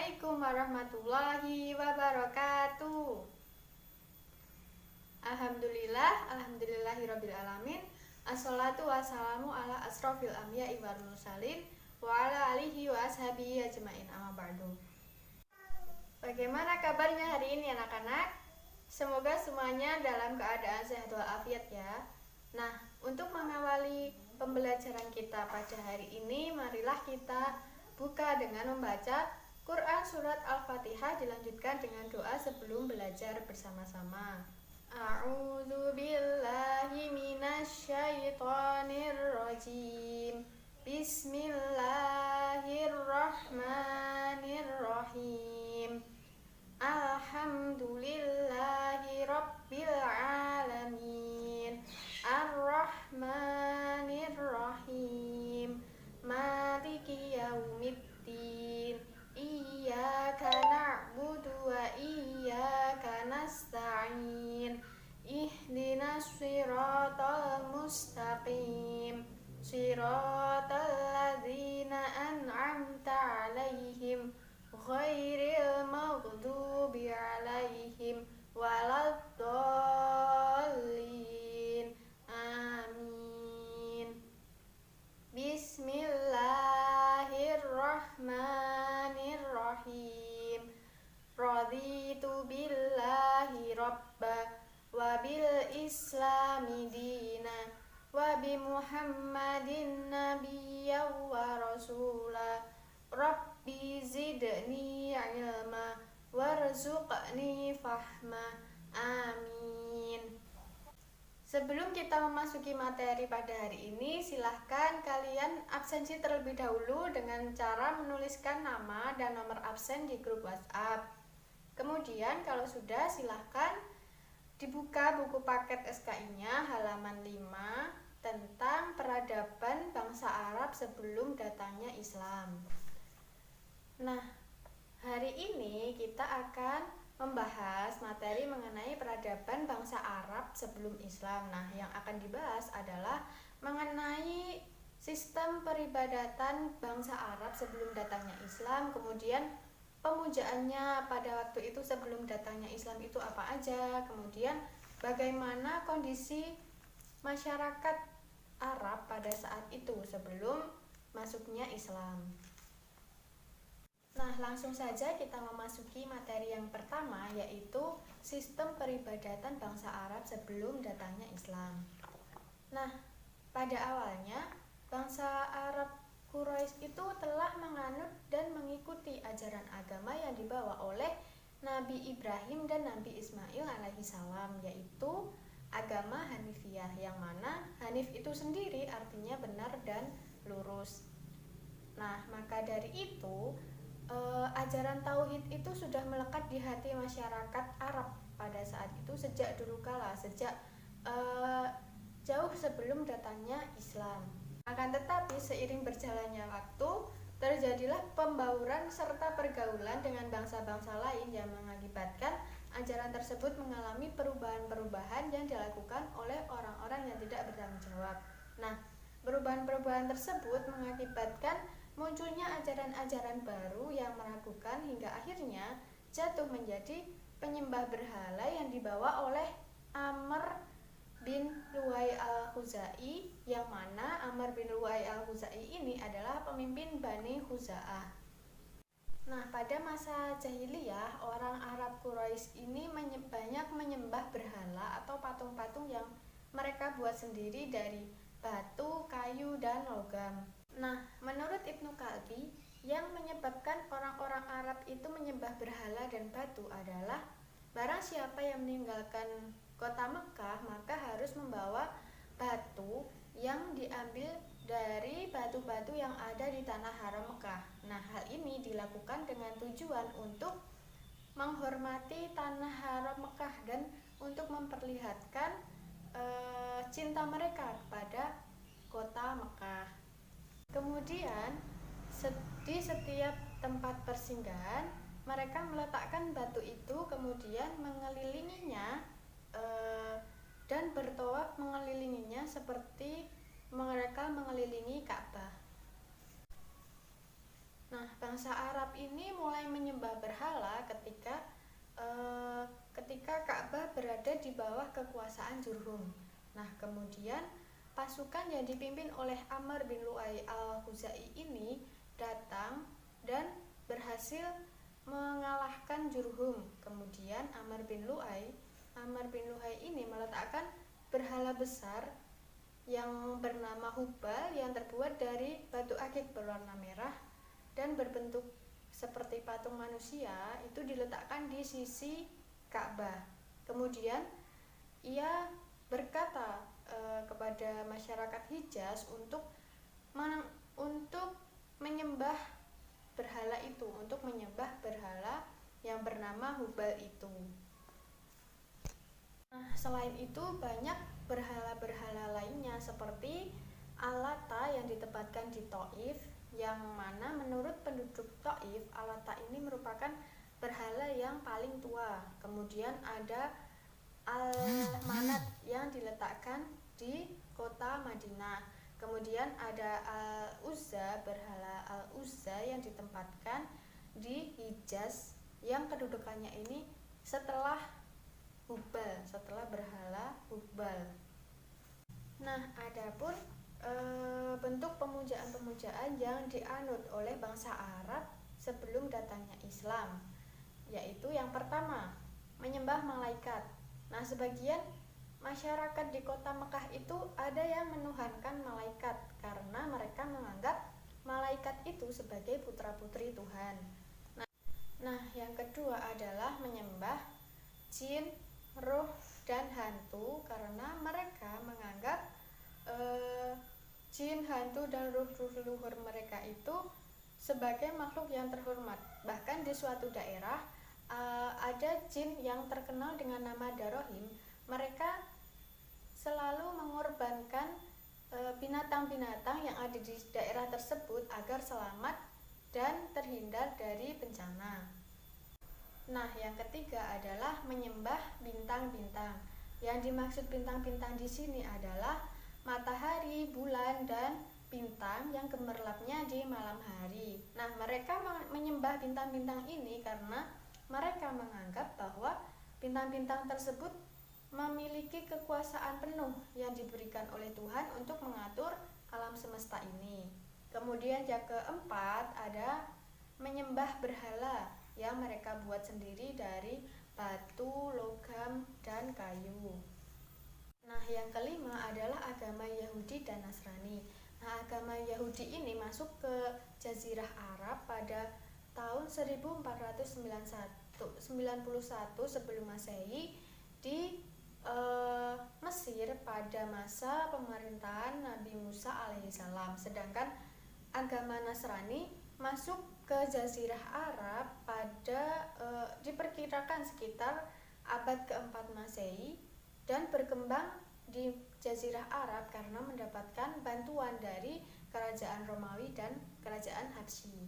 Assalamualaikum warahmatullahi wabarakatuh. Alhamdulillahirabbil alamin. Assalatu wassalamu ala asrofil anbiya'i wal mursalin wa ala alihi wa ashabihi ajmain, amma ba'du. Bagaimana kabarnya hari ini anak-anak? Semoga semuanya dalam keadaan sehat walafiat ya. Nah, untuk mengawali pembelajaran kita pada hari ini, marilah kita buka dengan membaca Quran Surat Al-Fatihah, dilanjutkan dengan doa sebelum belajar bersama-sama. A'udzu billahi minasyaitonir rajim. Bismillahirrahmanirrahim. Alhamdulillahi rabbil alamin. Ar-Rahmanir-Rahim. Maliki yaumiddin. Iyyaka na'budu wa iyyaka nasta'in. Ihdinas siratal mustaqim. Siratal ladzina an'amta 'alaihim ghairil maghdubi 'alaihim waladdallin. Amin. Bismillahirrahmanirrahim. Raditu billahi rabba wa bil islami dina wa bi muhammadin nabiyya wa rasula. Rabbi zidni ilma warzuqni fahma. Amin. Sebelum kita memasuki materi pada hari ini, silahkan kalian absensi terlebih dahulu dengan cara menuliskan nama dan nomor absen di grup WhatsApp. Kemudian kalau sudah, silahkan dibuka buku paket SKI-nya halaman 5 tentang peradaban bangsa Arab sebelum datangnya Islam. Nah, hari ini kita akan membahas materi mengenai peradaban bangsa Arab sebelum Islam. Nah, yang akan dibahas adalah mengenai sistem peribadatan bangsa Arab sebelum datangnya Islam, kemudian pemujaannya pada waktu itu sebelum datangnya Islam itu apa aja, kemudian bagaimana kondisi masyarakat Arab pada saat itu sebelum masuknya Islam. Nah, langsung saja kita memasuki materi yang pertama, yaitu sistem peribadatan bangsa Arab sebelum datangnya Islam. Nah, pada awalnya bangsa Arab Quraisy itu telah menganut dan mengikuti ajaran agama yang dibawa oleh Nabi Ibrahim dan Nabi Ismail alaihissalam, yaitu agama Hanifiyah, yang mana Hanif itu sendiri artinya benar dan lurus. Nah, maka dari itu ajaran tauhid itu sudah melekat di hati masyarakat Arab pada saat itu sejak dulu kala, sejak jauh sebelum datangnya Islam. Akan tetapi seiring berjalannya waktu, terjadilah pembauran serta pergaulan dengan bangsa-bangsa lain yang mengakibatkan ajaran tersebut mengalami perubahan-perubahan yang dilakukan oleh orang-orang yang tidak bertanggung jawab. Nah, perubahan-perubahan tersebut mengakibatkan munculnya ajaran-ajaran baru yang meragukan hingga akhirnya jatuh menjadi penyembah berhala yang dibawa oleh Amr bin Luwai al-Khuzai, yang mana Amr bin Luwai al-Khuzai ini adalah pemimpin Bani Khuza'ah. Nah, pada masa jahiliyah, orang Arab Quraisy ini banyak menyembah berhala atau patung-patung yang mereka buat sendiri dari batu, kayu, dan logam. Nah, menurut Ibnu Kalbi, yang menyebabkan orang-orang Arab itu menyembah berhala dan batu adalah barang siapa yang meninggalkan kota Mekah, maka harus membawa batu yang diambil dari batu-batu yang ada di tanah haram Mekah. Nah, hal ini dilakukan dengan tujuan untuk menghormati tanah haram Mekah dan untuk memperlihatkan cinta mereka kepada kota Mekah. Kemudian di setiap tempat persinggahan mereka meletakkan batu itu, kemudian mengelilinginya dan bertawaf mengelilinginya seperti mereka mengelilingi Ka'bah. Nah, bangsa Arab ini mulai menyembah berhala ketika Ka'bah berada di bawah kekuasaan Jurhum. Nah, kemudian pasukan yang dipimpin oleh Amr bin Lu'ay al-Khuzai ini datang dan berhasil mengalahkan Jurhum. Kemudian Amr bin Lu'ay ini meletakkan berhala besar yang bernama Hubal yang terbuat dari batu akik berwarna merah dan berbentuk seperti patung manusia, itu diletakkan di sisi Ka'bah. Kemudian ia berkata kepada masyarakat Hijaz untuk menyembah berhala itu, untuk menyembah berhala yang bernama Hubal itu. Nah, selain itu banyak berhala-berhala lainnya seperti Al-Lata yang ditempatkan di Thaif, yang mana menurut penduduk Thaif, Al-Lata ini merupakan berhala yang paling tua. Kemudian ada Al-Manat yang diletakkan di kota Madinah. Kemudian ada Al-Uzza, berhala Al-Uzza yang ditempatkan di Hijaz, yang kedudukannya ini setelah Hubal, setelah berhala Hubal. Nah, adapun bentuk pemujaan-pemujaan yang dianut oleh bangsa Arab sebelum datangnya Islam, yaitu yang pertama, menyembah malaikat. Nah, sebagian masyarakat di kota Mekah itu ada yang menuhankan malaikat karena mereka menganggap malaikat itu sebagai putra-putri Tuhan. Nah, yang kedua adalah menyembah jin, roh, dan hantu karena mereka menganggap jin, hantu, dan ruh leluhur mereka itu sebagai makhluk yang terhormat. Bahkan di suatu daerah ada jin yang terkenal dengan nama Darohim. Mereka selalu mengorbankan binatang-binatang yang ada di daerah tersebut agar selamat dan terhindar dari bencana. Nah, yang ketiga adalah menyembah bintang-bintang. Yang dimaksud bintang-bintang di sini adalah matahari, bulan, dan bintang yang gemerlapnya di malam hari. Nah, mereka menyembah bintang-bintang ini karena mereka menganggap bahwa bintang-bintang tersebut memiliki kekuasaan penuh yang diberikan oleh Tuhan untuk mengatur alam semesta ini. Kemudian yang keempat ada menyembah berhala yang mereka buat sendiri dari batu, logam, dan kayu. Nah, yang kelima adalah agama Yahudi dan Nasrani. Nah, agama Yahudi ini masuk ke Jazirah Arab pada tahun 1491 sebelum Masehi di Mesir pada masa pemerintahan Nabi Musa alaihissalam. Sedangkan agama Nasrani masuk ke Jazirah Arab pada diperkirakan sekitar abad keempat Masehi dan berkembang di Jazirah Arab karena mendapatkan bantuan dari kerajaan Romawi dan kerajaan Habsyi.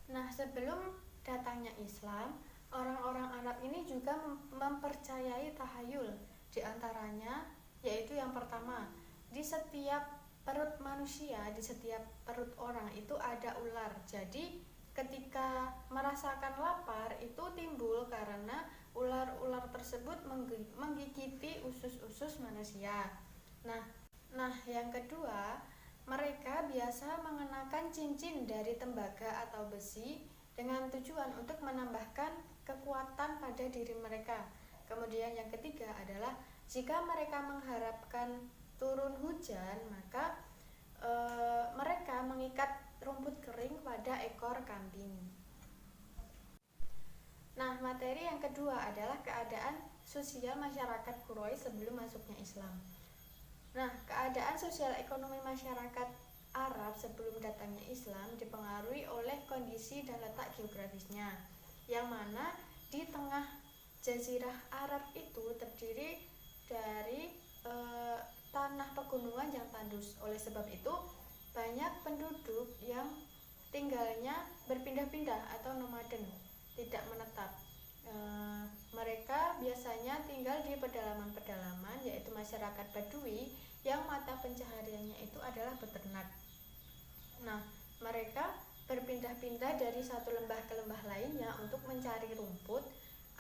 Nah, sebelum datangnya Islam, orang-orang Arab ini juga mempercayai tahayul, di antaranya yaitu yang pertama, di setiap perut manusia, di setiap perut orang itu ada ular. Jadi ketika merasakan lapar itu timbul karena ular-ular tersebut menggigiti usus-usus manusia. Nah, yang kedua, mereka biasa mengenakan cincin dari tembaga atau besi dengan tujuan untuk menambahkan kekuatan pada diri mereka. Kemudian yang ketiga adalah jika mereka mengharapkan turun hujan, maka mereka mengikat rumput kering pada ekor kambing. Nah, materi yang kedua adalah keadaan sosial masyarakat Quraisy sebelum masuknya Islam. Nah, keadaan sosial ekonomi masyarakat Arab sebelum datangnya Islam dipengaruhi oleh kondisi dan letak geografisnya, yang mana di tengah Jazirah Arab itu terdiri dari tanah pegunungan yang tandus. Oleh sebab itu, banyak penduduk yang tinggalnya berpindah-pindah atau nomaden, tidak menetap. Mereka biasanya tinggal di pedalaman-pedalaman, yaitu masyarakat Badui yang mata pencahariannya itu adalah beternak. Nah, mereka berpindah-pindah dari satu lembah ke lembah lainnya untuk mencari rumput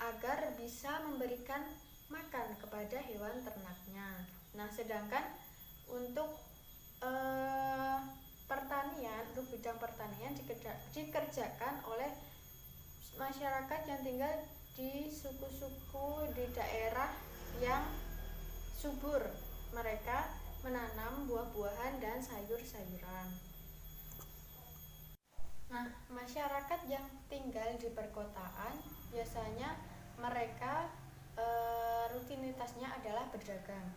agar bisa memberikan makan kepada hewan ternaknya. Nah, sedangkan untuk pertanian, untuk bidang pertanian dikerjakan oleh masyarakat yang tinggal di suku-suku di daerah yang subur. Mereka menanam buah-buahan dan sayur-sayuran. Nah, masyarakat yang tinggal di perkotaan biasanya mereka rutinitasnya adalah berdagang.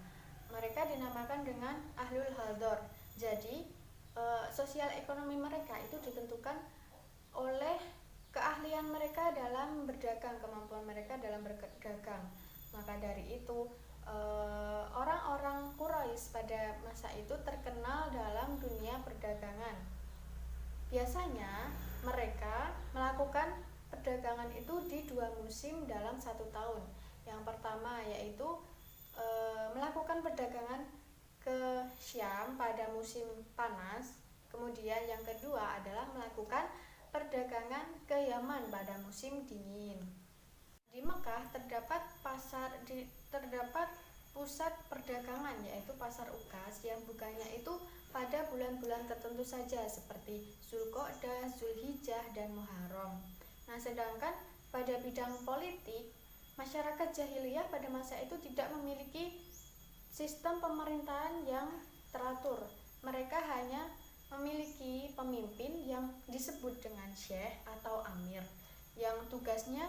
Mereka dinamakan dengan ahlul hador. Jadi sosial ekonomi mereka itu ditentukan oleh keahlian mereka dalam berdagang, kemampuan mereka dalam berdagang. Maka dari itu orang-orang Quraisy pada masa itu terkenal dalam dunia perdagangan. Biasanya mereka melakukan perdagangan itu di 2 musim dalam 1 tahun. Yang pertama yaitu melakukan perdagangan ke Syam pada musim panas. Kemudian yang kedua adalah melakukan perdagangan ke Yaman pada musim dingin. Di Mekah terdapat pusat perdagangan yaitu pasar Ukas yang bukanya itu pada bulan-bulan tertentu saja seperti Zulqa'dah, Zulhijjah, dan Muharram. Nah, sedangkan pada bidang politik, masyarakat jahiliyah pada masa itu tidak memiliki sistem pemerintahan yang teratur. Mereka hanya memiliki pemimpin yang disebut dengan syekh atau amir, yang tugasnya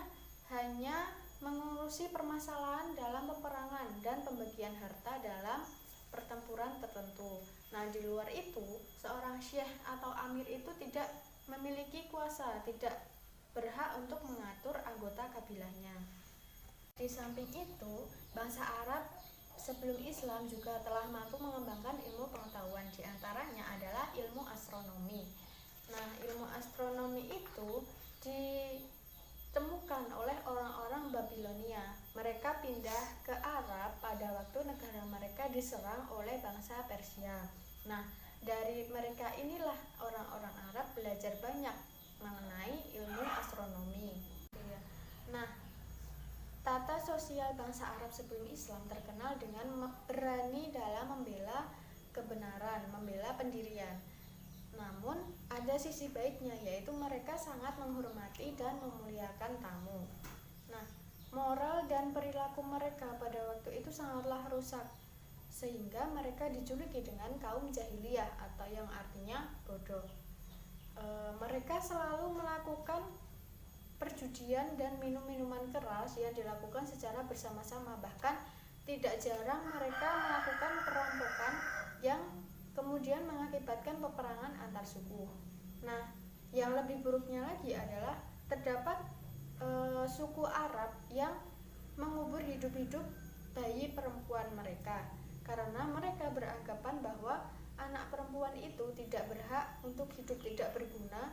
hanya mengurusi permasalahan dalam peperangan dan pembagian harta dalam pertempuran tertentu. Nah, di luar itu, seorang syekh atau amir itu tidak memiliki kuasa, tidak berhak untuk mengatur anggota kabilahnya. Di samping itu, bangsa Arab sebelum Islam juga telah mampu mengembangkan ilmu pengetahuan, di antaranya adalah ilmu astronomi. Nah, ilmu astronomi itu ditemukan oleh orang-orang Babilonia. Mereka pindah ke Arab pada waktu negara mereka diserang oleh bangsa Persia. Nah, dari mereka inilah orang-orang Arab belajar banyak mengenai ilmu astronomi. Nah, tata sosial bangsa Arab sebelum Islam terkenal dengan berani dalam membela kebenaran, membela pendirian. Namun, ada sisi baiknya, yaitu mereka sangat menghormati dan memuliakan tamu. Nah, moral dan perilaku mereka pada waktu itu sangatlah rusak, sehingga mereka dijuluki dengan kaum jahiliyah atau yang artinya bodoh. Mereka selalu melakukan perjudian dan minum-minuman keras yang dilakukan secara bersama-sama. Bahkan tidak jarang mereka melakukan perampokan yang kemudian mengakibatkan peperangan antar suku. Nah, yang lebih buruknya lagi adalah terdapat suku Arab yang mengubur hidup-hidup bayi perempuan mereka, karena mereka beranggapan bahwa anak perempuan itu tidak berhak untuk hidup, tidak berguna,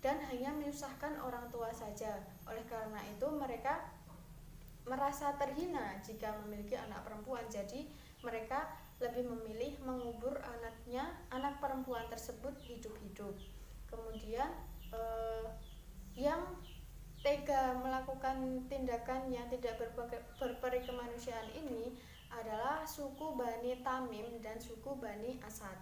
dan hanya menyusahkan orang tua saja. Oleh karena itu mereka merasa terhina jika memiliki anak perempuan, jadi mereka lebih memilih mengubur anak perempuan tersebut hidup-hidup. Kemudian yang tega melakukan tindakan yang tidak berperi kemanusiaan ini adalah suku Bani Tamim dan suku Bani Asad.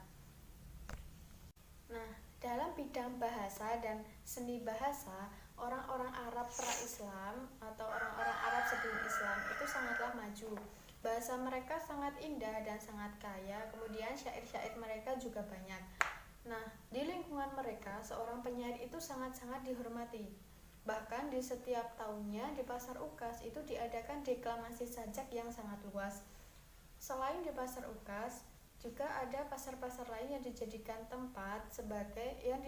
Nah, dalam bidang bahasa dan seni bahasa, orang-orang Arab pra-Islam atau orang-orang Arab sebelum Islam itu sangatlah maju. Bahasa mereka sangat indah dan sangat kaya, kemudian syair-syair mereka juga banyak. Nah, di lingkungan mereka, seorang penyair itu sangat-sangat dihormati. Bahkan di setiap tahunnya di Pasar Ukas itu diadakan deklamasi sajak yang sangat luas. Selain di Pasar Ukas, juga ada pasar-pasar lain yang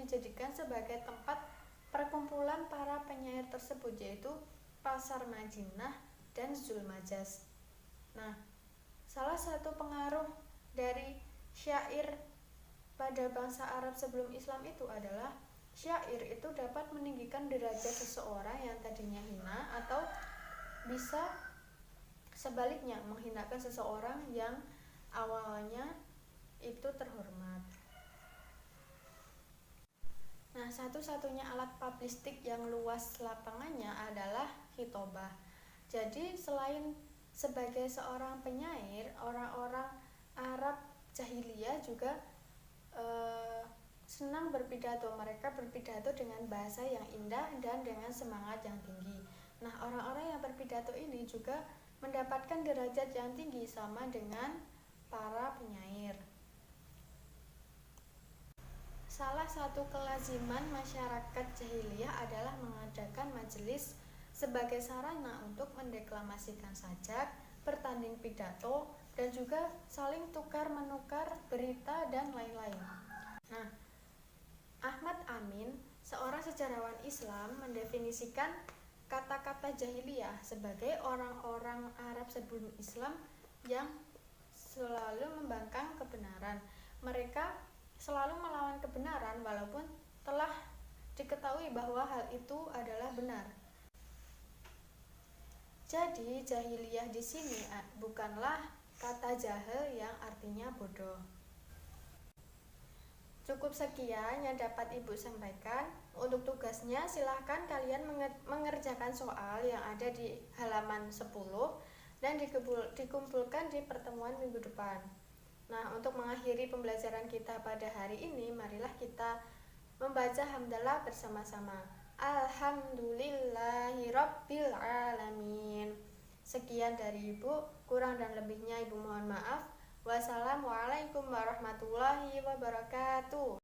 dijadikan sebagai tempat perkumpulan para penyair tersebut, yaitu Pasar Madinah dan Zulmajas. Nah, salah satu pengaruh dari syair pada bangsa Arab sebelum Islam itu adalah syair itu dapat meninggikan derajat seseorang yang tadinya hina, atau bisa sebaliknya menghinakan seseorang yang awalnya itu terhormat. Nah, satu-satunya alat publistik yang luas lapangannya adalah khitobah. Jadi, selain sebagai seorang penyair, orang-orang Arab jahiliyah juga senang berpidato. Mereka berpidato dengan bahasa yang indah dan dengan semangat yang tinggi. Nah, orang-orang yang berpidato ini juga mendapatkan derajat yang tinggi sama dengan para penyair. Salah satu kelaziman masyarakat jahiliyah adalah mengadakan majelis sebagai sarana untuk mendeklamasikan sajak, bertanding pidato, dan juga saling tukar-menukar berita dan lain-lain. Nah, Ahmad Amin, seorang sejarawan Islam, mendefinisikan kata-kata jahiliyah sebagai orang-orang Arab sebelum Islam yang selalu membangkang kebenaran. Mereka selalu melawan kebenaran walaupun telah diketahui bahwa hal itu adalah benar. Jadi, jahiliyah di sini bukanlah kata jahil yang artinya bodoh. Cukup sekian yang dapat Ibu sampaikan. Untuk tugasnya silahkan kalian mengerjakan soal yang ada di halaman 10 dan dikumpulkan di pertemuan minggu depan. Nah, untuk mengakhiri pembelajaran kita pada hari ini, marilah kita membaca hamdalah bersama-sama. Alhamdulillahirabbil alamin. Sekian dari Ibu, kurang dan lebihnya Ibu mohon maaf. Wassalamualaikum warahmatullahi wabarakatuh.